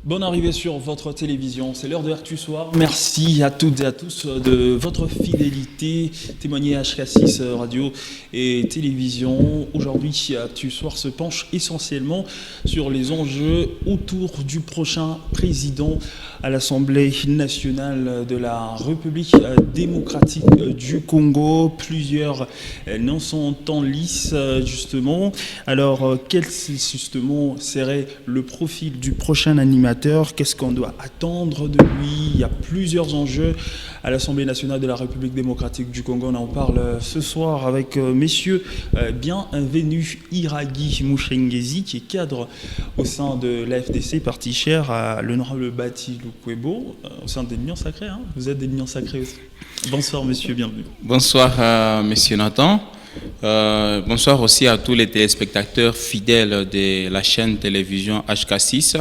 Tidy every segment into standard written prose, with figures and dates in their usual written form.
Bonne arrivée sur votre télévision, c'est l'heure de Actu Soir. Merci à toutes et à tous de votre fidélité, témoignée à HK6 Radio et Télévision. Aujourd'hui, Actu Soir se penche essentiellement sur les enjeux autour du prochain président à l'Assemblée nationale de la République démocratique du Congo. Plusieurs n'en sont en lice, justement. Alors, quel justement serait le profil du prochain animateur? Qu'est-ce qu'on doit attendre de lui? Il y a plusieurs enjeux à l'Assemblée nationale de la République démocratique du Congo. On en parle ce soir avec messieurs bienvenue Iragi Mouchengezi, qui est cadre au sein de l'AFDC, parti cher à l'honorable Bati Lukwebo, au sein des Lions Sacrés. Hein, vous êtes des Lions Sacrés aussi. Bonsoir monsieur, bienvenue. Bonsoir monsieur Nathan. Bonsoir aussi à tous les téléspectateurs fidèles de la chaîne télévision HK6.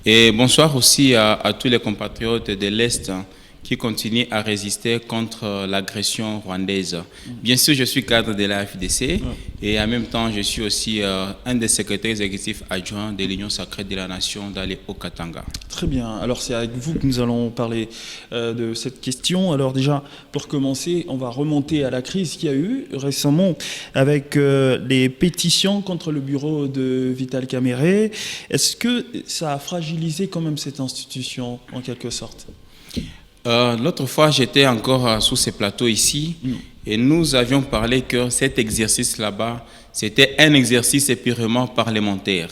Et bonsoir aussi à tous les compatriotes de l'Est qui continuent à résister contre l'agression rwandaise. Bien sûr, je suis cadre de la FDC et en même temps, je suis aussi un des secrétaires exécutifs adjoints de l'Union sacrée de la Nation dans les Hauts-Katanga. Très bien. Alors, c'est avec vous que nous allons parler de cette question. Alors déjà, pour commencer, on va remonter à la crise qu'il y a eu récemment avec les pétitions contre le bureau de Vital Kamerhe. Est-ce que ça a fragilisé quand même cette institution, en quelque sorte ? L'autre fois, j'étais encore sous ces plateaux ici et nous avions parlé que cet exercice là-bas, c'était un exercice purement parlementaire.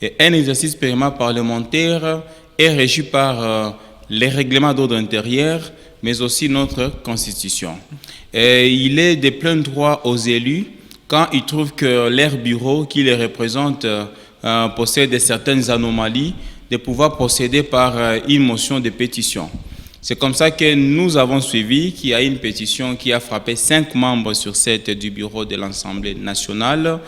Et un exercice purement parlementaire est régi par les règlements d'ordre intérieur, mais aussi notre Constitution. Et il est de plein droit aux élus quand ils trouvent que leur bureau qui les représente possède certaines anomalies, de pouvoir procéder par une motion de pétition. C'est comme ça que nous avons suivi qu'il y a une pétition qui a frappé 5 membres sur 7 du bureau de l'Assemblée nationale,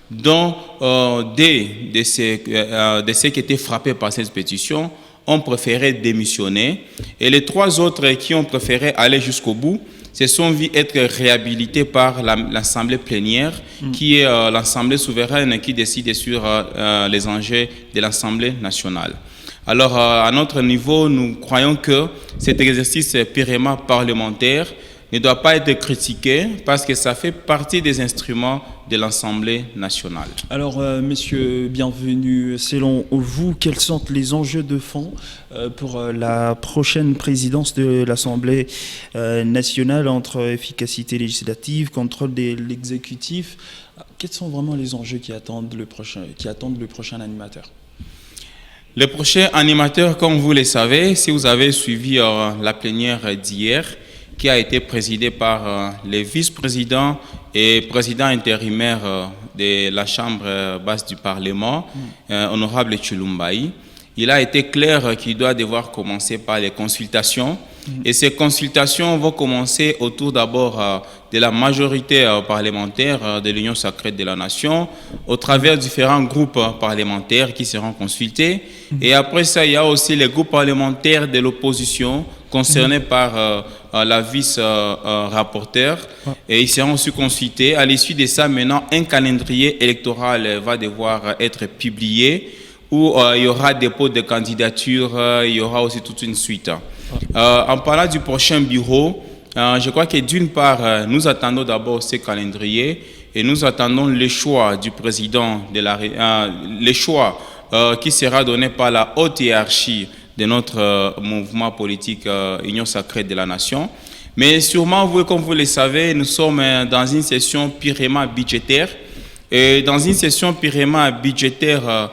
dont de ceux qui étaient frappés par cette pétition ont préféré démissionner. Et les 3 autres qui ont préféré aller jusqu'au bout se sont vus être réhabilités par l'Assemblée plénière, qui est l'Assemblée souveraine qui décide sur les enjeux de l'Assemblée nationale. Alors, à notre niveau, nous croyons que cet exercice purement parlementaire ne doit pas être critiqué parce que ça fait partie des instruments de l'Assemblée nationale. Alors, messieurs, bienvenue. Selon vous, quels sont les enjeux de fond pour la prochaine présidence de l'Assemblée nationale entre efficacité législative, contrôle de l'exécutif? Quels sont vraiment les enjeux qui attendent le prochain animateur? Le prochain animateur, comme vous le savez, si vous avez suivi la plénière d'hier, qui a été présidée par les vice-présidents et présidents intérimaires de la Chambre basse du Parlement, honorable Chulumbaï, il a été clair qu'il doit devoir commencer par les consultations. Et ces consultations vont commencer autour d'abord de la majorité parlementaire de l'Union sacrée de la Nation, au travers différents groupes parlementaires qui seront consultés. Et après ça, il y a aussi les groupes parlementaires de l'opposition concernés par la vice-rapporteure. Et ils seront aussi consultés. À l'issue de ça, maintenant, un calendrier électoral va devoir être publié, où il y aura dépôt de candidature, il y aura aussi toute une suite. En parlant du prochain bureau, je crois que d'une part, nous attendons d'abord ce calendrier et nous attendons le choix du président, le choix qui sera donné par la haute hiérarchie de notre mouvement politique Union sacrée de la Nation. Mais sûrement, comme vous le savez, nous sommes dans une session purement budgétaire. Et dans une session purement budgétaire,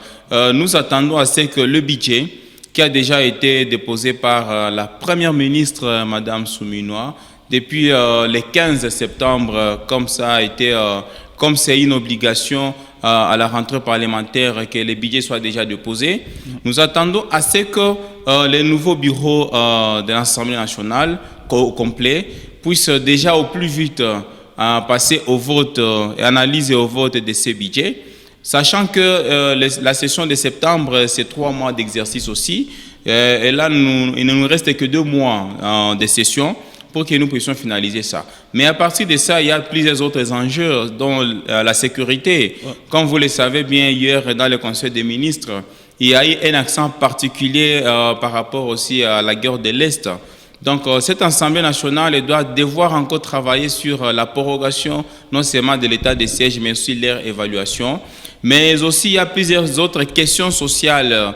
nous attendons à ce que le budget qui a déjà été déposé par la première ministre, Madame Souminois, depuis le 15 septembre, comme c'est une obligation à la rentrée parlementaire que les budgets soient déjà déposés. Nous attendons à ce que les nouveaux bureaux de l'Assemblée nationale complet puissent déjà au plus vite passer au vote et analyser au vote de ces budgets. Sachant que la session de septembre, c'est 3 mois d'exercice aussi. Et là, il ne nous reste que 2 mois de session pour que nous puissions finaliser ça. Mais à partir de ça, il y a plusieurs autres enjeux, dont la sécurité. Comme vous le savez bien, hier, dans le Conseil des ministres, il y a eu un accent particulier par rapport aussi à la guerre de l'Est. Donc, cette Assemblée nationale elle doit devoir encore travailler sur la prorogation non seulement de l'état de siège, mais aussi leur évaluation. Mais aussi, il y a plusieurs autres questions sociales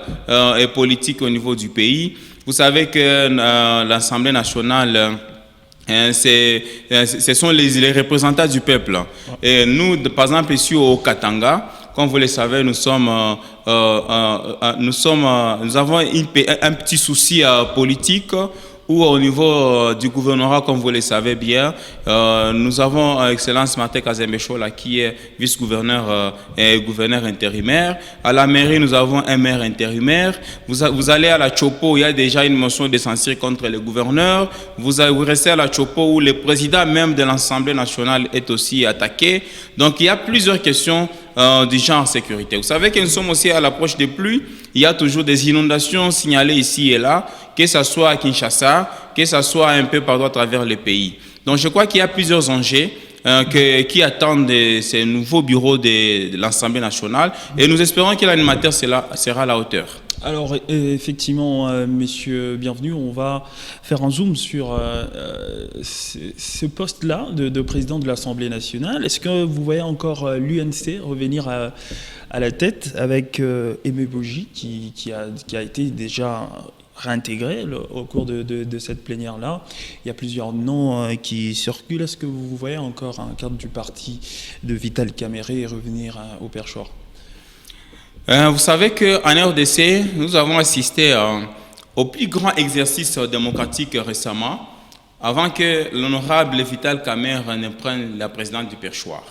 et politiques au niveau du pays. Vous savez que l'Assemblée nationale, ce sont les représentants du peuple. Et nous, par exemple, ici au Katanga, comme vous le savez, nous avons un petit souci politique où au niveau du gouvernorat, comme vous le savez bien, nous avons Excellence Martin Kazembe-Chola qui est vice-gouverneur et gouverneur intérimaire. À la mairie, nous avons un maire intérimaire. Vous allez à la Chopo, il y a déjà une motion de censure contre le gouverneur. Vous restez à la Chopo où le président même de l'Assemblée nationale est aussi attaqué. Donc il y a plusieurs questions du genre sécurité. Vous savez que nous sommes aussi à l'approche des pluies. Il y a toujours des inondations signalées ici et là, que ce soit à Kinshasa, que ce soit un peu partout à travers le pays. Donc je crois qu'il y a plusieurs enjeux qui attendent ces nouveaux bureaux de l'Assemblée nationale et nous espérons que l'animateur sera à la hauteur. Alors effectivement, messieurs, bienvenue. On va faire un zoom sur ce poste-là de président de l'Assemblée nationale. Est-ce que vous voyez encore l'UNC revenir à la tête avec Aimé Boji qui a été déjà réintégré au cours de cette plénière-là? Il y a plusieurs noms qui circulent. Est-ce que vous voyez encore un cadre du parti de Vital Kamerhe revenir au perchoir? Vous savez qu'en RDC, nous avons assisté au plus grand exercice démocratique récemment, avant que l'honorable Vital Kamerhe ne prenne la présidence du perchoir.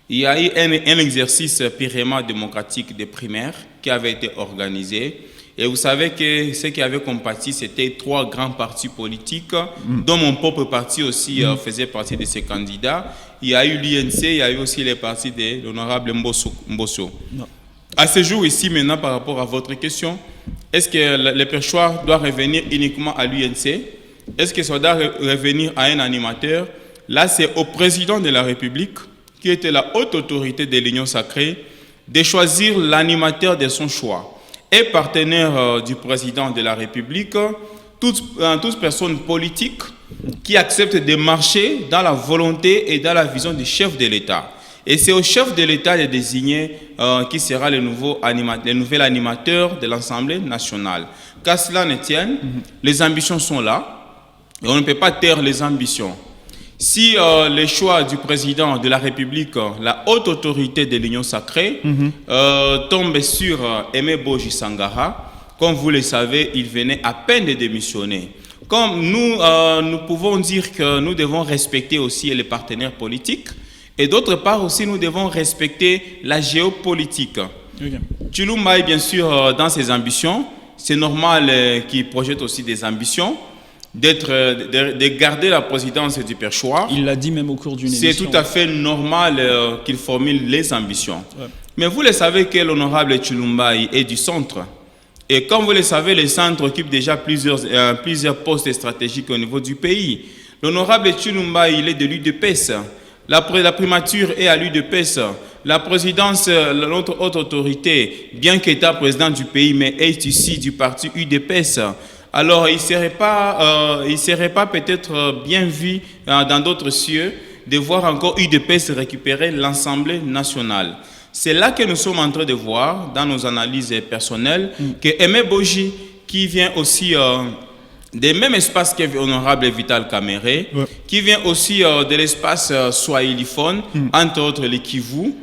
Il y a eu un exercice purement démocratique des primaires qui avait été organisé. Et vous savez que ce qui avait comme parti, c'était 3 grands partis politiques, dont mon propre parti aussi faisait partie de ces candidats. Il y a eu l'INC, il y a eu aussi les partis de l'honorable Mbosso. À ce jour ici, maintenant, par rapport à votre question, est-ce que le perchoir doit revenir uniquement à l'UNC? Est-ce que ça doit revenir à un animateur? Là, c'est au président de la République, qui était la haute autorité de l'Union sacrée, de choisir l'animateur de son choix. Et partenaire du président de la République, toute personne politique qui accepte de marcher dans la volonté et dans la vision du chef de l'État. Et c'est au chef de l'État de désigner qui sera le nouvel animateur de l'Assemblée nationale. Qu'à cela ne tienne, les ambitions sont là et on ne peut pas taire les ambitions. Si le choix du président de la République, la haute autorité de l'Union sacrée, tombe sur Aimé Boji Sangarha, comme vous le savez, il venait à peine de démissionner. Comme nous pouvons dire que nous devons respecter aussi les partenaires politiques, et d'autre part aussi, nous devons respecter la géopolitique. Okay. Tshilumba est bien sûr dans ses ambitions. C'est normal qu'il projette aussi des ambitions, de garder la présidence du perchoir. Il l'a dit même au cours d'une émission. C'est tout à fait normal qu'il formule les ambitions. Ouais. Mais vous le savez que l'honorable Tshilumba est du centre. Et comme vous le savez, le centre occupe déjà plusieurs postes stratégiques au niveau du pays. L'honorable Tshilumba, il est de l'UDPS. La primature est à l'UDPS. La présidence, notre haute autorité, bien qu'étant président du pays, mais est ici du parti UDPS. Alors, il ne serait pas peut-être bien vu dans d'autres cieux de voir encore UDPS récupérer l'Assemblée nationale. C'est là que nous sommes en train de voir, dans nos analyses personnelles, que Aimé Boji, qui vient aussi des mêmes espaces que l'honorable Vital Kamerhe, qui vient aussi de l'espace swahiliphone, entre autres les Kivu.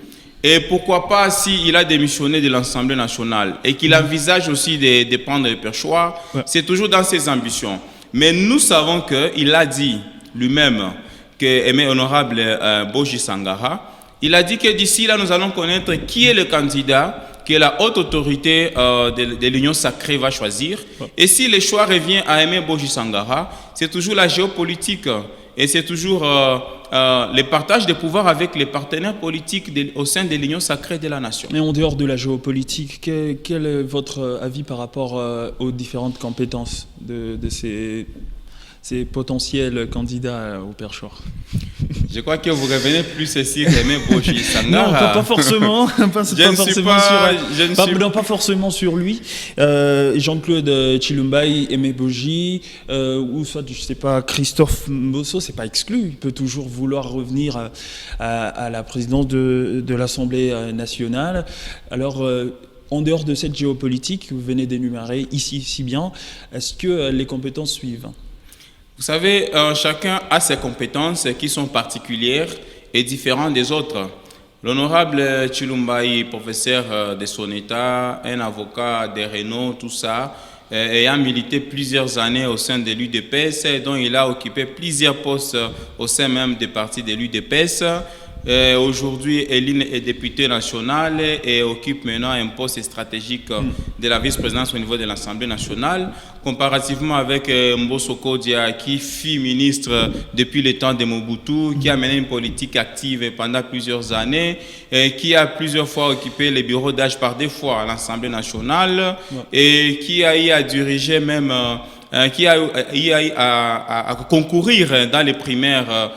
Et pourquoi pas, s'il a démissionné de l'Assemblée nationale et qu'il envisage aussi de prendre le perchoir, c'est toujours dans ses ambitions. Mais nous savons qu'il a dit lui-même, que Aimé honorable Boji Sangarha, il a dit que d'ici là, nous allons connaître qui est le candidat que la haute autorité de l'Union sacrée va choisir. Et si le choix revient à Aimé Boji Sangarha, c'est toujours la géopolitique et c'est toujours le partage de pouvoir avec les partenaires politiques au sein de l'Union sacrée de la nation. Mais en dehors de la géopolitique, quel est votre avis par rapport aux différentes compétences de ces potentiels candidats au perchoir? Je crois que vous revenez plus sur Aimé Boji Sangara. Non, pas forcément. Pas forcément sur lui. Jean-Claude Tshilombaï, Aimé Boji, ou soit, je sais pas, Christophe Mbosso, c'est pas exclu. Il peut toujours vouloir revenir à la présidence de l'Assemblée nationale. Alors, en dehors de cette géopolitique que vous venez d'énumérer ici si bien, est-ce que les compétences suivent? Vous savez, chacun a ses compétences qui sont particulières et différentes des autres. L'honorable Tshilombaï, professeur de son état, un avocat de renom, tout ça, ayant milité plusieurs années au sein de l'UDPS, dont il a occupé plusieurs postes au sein même des partis de l'UDPS. Aujourd'hui, Eline est députée nationale et occupe maintenant un poste stratégique de la vice-présidence au niveau de l'Assemblée nationale, comparativement avec Mbosso Kodia, qui fut ministre depuis le temps de Mobutu, qui a mené une politique active pendant plusieurs années, qui a plusieurs fois occupé les bureaux d'âge par deux fois à l'Assemblée nationale et qui a eu à diriger même qui a eu à concourir dans les primaires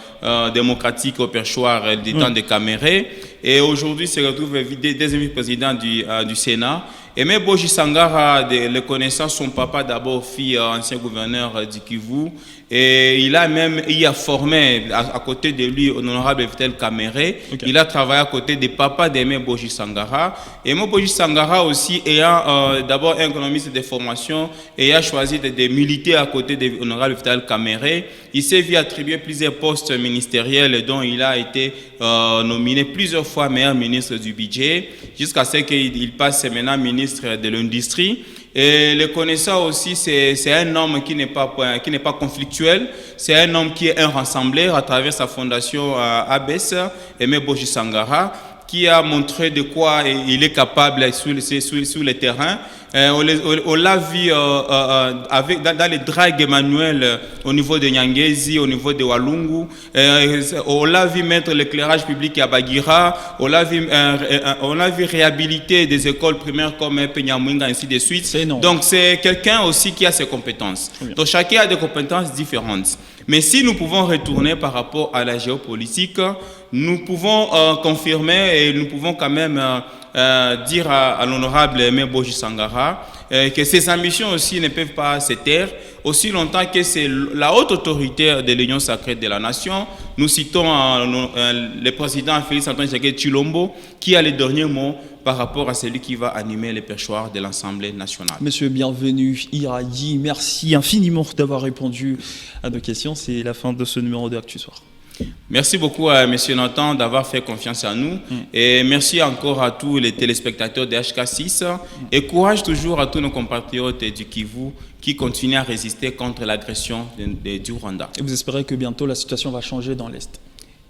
démocratiques au perchoir du temps de Caméré, et aujourd'hui se retrouve deuxième vice-président du Sénat. Aimé Boji Sangara, le connaissant son papa d'abord, ancien gouverneur du Kivu, et il a même formé à côté de lui l'honorable Vitel Caméré. Okay. Il a travaillé à côté des papas d'Aimé Boji Sangara. Aimé Boji Sangara aussi, ayant d'abord un économiste de formation, et a choisi de militer à côté de l'honorable Vitel Caméré. Il s'est vu attribuer plusieurs postes ministériels dont il a été nominé plusieurs fois meilleur ministre du budget, jusqu'à ce qu'il passe maintenant ministre de l'industrie. Et le connaissant aussi, c'est un homme qui n'est pas conflictuel, c'est un homme qui est un rassembleur à travers sa fondation ABES, Aimé Boji Sangara, qui a montré de quoi il est capable sur le terrain. On l'a vu dans les dragues manuelles au niveau de Nyangezi, au niveau de Walungu. On l'a vu mettre l'éclairage public à Bagira. On l'a vu réhabiliter des écoles primaires comme Penyamwinga, ainsi de suite. Donc c'est quelqu'un aussi qui a ses compétences. Donc chacun a des compétences différentes. Mais si nous pouvons retourner par rapport à la géopolitique, nous pouvons confirmer et nous pouvons quand même dire à l'honorable Aimé Boji Sangara que ses ambitions aussi ne peuvent pas se taire aussi longtemps que c'est la haute autorité de l'Union sacrée de la nation. Nous citons le président Félix-Antoine Tshisekedi Tshilombo qui a le dernier mot par rapport à celui qui va animer les perchoirs de l'Assemblée nationale. Monsieur, bienvenue, Irayi. Merci infiniment d'avoir répondu à nos questions. C'est la fin de ce numéro de Actu Soir. Merci beaucoup à M. Nathan d'avoir fait confiance à nous. Et merci encore à tous les téléspectateurs de HK6. Et courage toujours à tous nos compatriotes du Kivu qui continuent à résister contre l'agression du Rwanda. Et vous espérez que bientôt la situation va changer dans l'Est?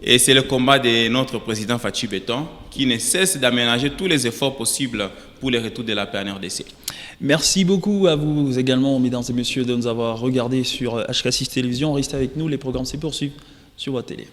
Et c'est le combat de notre président Fatou Béton qui ne cesse d'aménager tous les efforts possibles pour le retour de la paix en RDC. Merci beaucoup à vous également, mesdames et messieurs, de nous avoir regardés sur HK6 Télévision. Restez avec nous, les programmes se poursuivent sur votre télé.